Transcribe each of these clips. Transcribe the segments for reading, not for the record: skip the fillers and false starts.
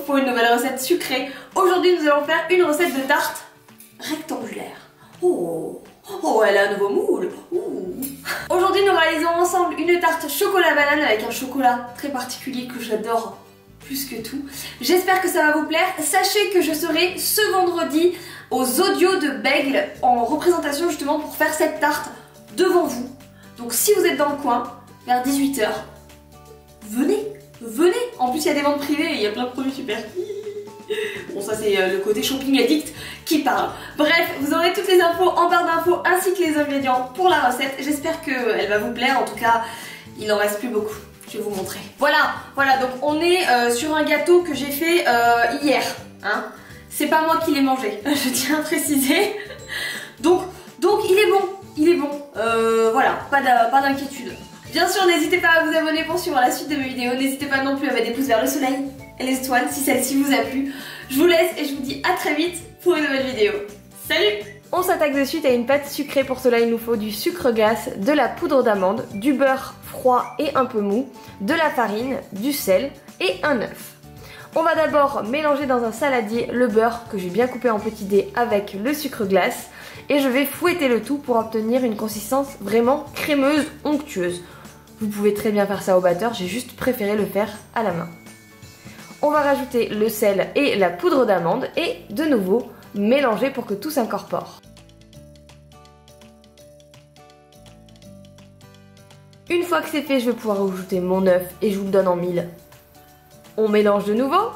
pour une nouvelle recette sucrée. Aujourd'hui nous allons faire une recette de tarte rectangulaire. Oh, elle a un nouveau moule. Aujourd'hui nous réalisons ensemble une tarte chocolat banane avec un chocolat très particulier que j'adore plus que tout. J'espère que ça va vous plaire. Sachez que je serai ce vendredi aux audios de Bègle en représentation justement pour faire cette tarte devant vous. Donc si vous êtes dans le coin, vers 18 h, venez. En plus il y a des ventes privées et il y a plein de produits super. Bon, ça c'est le côté shopping addict qui parle. Bref, vous aurez toutes les infos en barre d'infos ainsi que les ingrédients pour la recette. J'espère qu'elle va vous plaire. En tout cas, il n'en reste plus beaucoup. Je vais vous montrer. Voilà, donc on est sur un gâteau que j'ai fait hier. Hein. C'est pas moi qui l'ai mangé, je tiens à préciser. Donc il est bon. Voilà, pas d'inquiétude. Bien sûr, n'hésitez pas à vous abonner pour suivre la suite de mes vidéos. N'hésitez pas non plus à mettre des pouces vers le soleil et les étoiles si celle-ci vous a plu. Je vous laisse et je vous dis à très vite pour une nouvelle vidéo. Salut! On s'attaque de suite à une pâte sucrée. Pour cela, il nous faut du sucre glace, de la poudre d'amande, du beurre froid et un peu mou, de la farine, du sel et un œuf. On va d'abord mélanger dans un saladier le beurre que j'ai bien coupé en petits dés avec le sucre glace et je vais fouetter le tout pour obtenir une consistance vraiment crémeuse, onctueuse. Vous pouvez très bien faire ça au batteur, j'ai juste préféré le faire à la main. On va rajouter le sel et la poudre d'amande et de nouveau mélanger pour que tout s'incorpore. Une fois que c'est fait, je vais pouvoir ajouter mon œuf et je vous le donne en mille. On mélange de nouveau.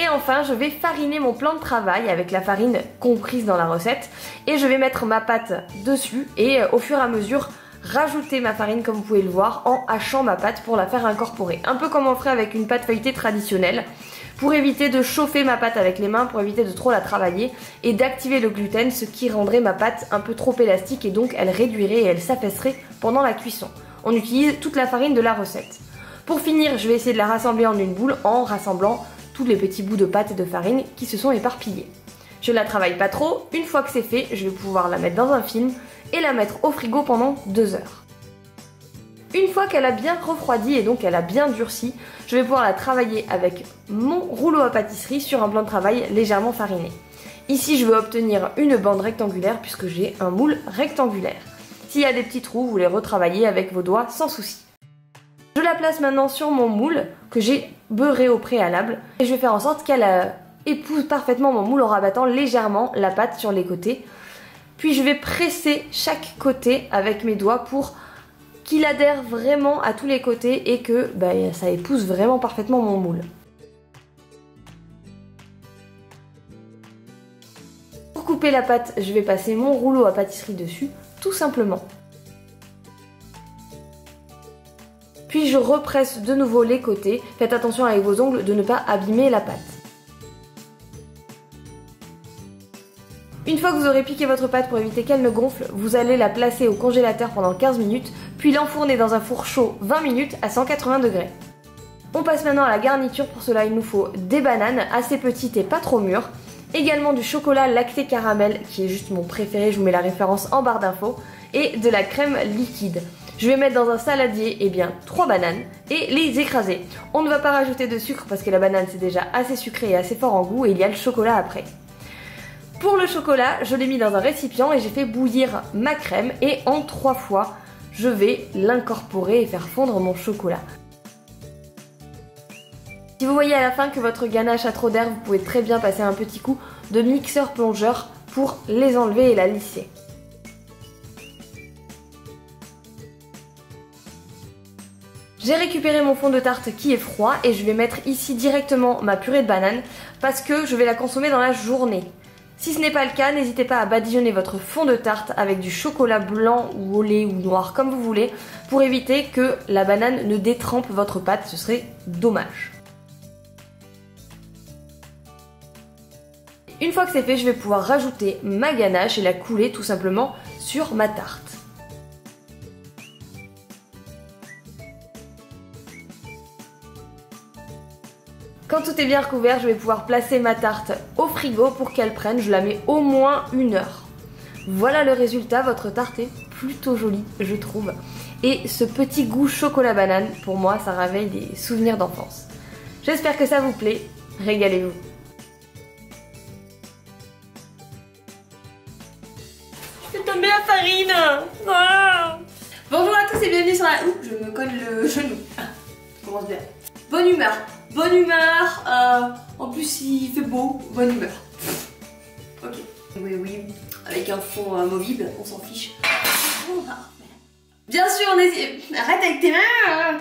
Et enfin, je vais fariner mon plan de travail avec la farine comprise dans la recette. Et je vais mettre ma pâte dessus et au fur et à mesure rajouter ma farine comme vous pouvez le voir en hachant ma pâte pour la faire incorporer. Un peu comme on ferait avec une pâte feuilletée traditionnelle. Pour éviter de chauffer ma pâte avec les mains, pour éviter de trop la travailler et d'activer le gluten, ce qui rendrait ma pâte un peu trop élastique et donc elle réduirait et elle s'affaisserait pendant la cuisson. On utilise toute la farine de la recette. Pour finir, je vais essayer de la rassembler en une boule en rassemblant tous les petits bouts de pâte et de farine qui se sont éparpillés. Je ne la travaille pas trop, une fois que c'est fait, je vais pouvoir la mettre dans un film et la mettre au frigo pendant 2 heures. Une fois qu'elle a bien refroidi et donc elle a bien durci, je vais pouvoir la travailler avec mon rouleau à pâtisserie sur un plan de travail légèrement fariné. Ici, je veux obtenir une bande rectangulaire puisque j'ai un moule rectangulaire. S'il y a des petits trous, vous les retravaillez avec vos doigts sans souci. Je la place maintenant sur mon moule que j'ai beurré au préalable et je vais faire en sorte qu'elle épouse parfaitement mon moule en rabattant légèrement la pâte sur les côtés. Puis je vais presser chaque côté avec mes doigts pour qu'il adhère vraiment à tous les côtés et que ça épouse vraiment parfaitement mon moule. Pour couper la pâte, je vais passer mon rouleau à pâtisserie dessus, tout simplement. Puis je represse de nouveau les côtés. Faites attention avec vos ongles de ne pas abîmer la pâte. Une fois que vous aurez piqué votre pâte pour éviter qu'elle ne gonfle, vous allez la placer au congélateur pendant 15 minutes, puis l'enfourner dans un four chaud 20 minutes à 180 degrés. On passe maintenant à la garniture. Pour cela, il nous faut des bananes assez petites et pas trop mûres, également du chocolat lacté caramel qui est juste mon préféré, je vous mets la référence en barre d'infos, et de la crème liquide. Je vais mettre dans un saladier 3 bananes et les écraser. On ne va pas rajouter de sucre parce que la banane c'est déjà assez sucré et assez fort en goût et il y a le chocolat après. Pour le chocolat, je l'ai mis dans un récipient et j'ai fait bouillir ma crème et en 3 fois, je vais l'incorporer et faire fondre mon chocolat. Si vous voyez à la fin que votre ganache a trop d'air, vous pouvez très bien passer un petit coup de mixeur plongeur pour les enlever et la lisser. J'ai récupéré mon fond de tarte qui est froid et je vais mettre ici directement ma purée de banane parce que je vais la consommer dans la journée. Si ce n'est pas le cas, n'hésitez pas à badigeonner votre fond de tarte avec du chocolat blanc ou au lait ou noir comme vous voulez pour éviter que la banane ne détrempe votre pâte, ce serait dommage. Une fois que c'est fait, je vais pouvoir rajouter ma ganache et la couler tout simplement sur ma tarte. Quand tout est bien recouvert, je vais pouvoir placer ma tarte au frigo pour qu'elle prenne, je la mets au moins 1 heure. Voilà le résultat, votre tarte est plutôt jolie, je trouve. Et ce petit goût chocolat banane, pour moi, ça réveille des souvenirs d'enfance. J'espère que ça vous plaît. Régalez-vous. J'ai tombé la farine. Oh. Bonjour à tous et bienvenue sur la... Ouh, je me colle le genou. Ça commence bien. Bonne humeur. Bonne humeur. En plus, il fait beau. Bonne humeur. Ok. Oui. Avec un fond amovible, on s'en fiche. Bien sûr, arrête avec tes mains.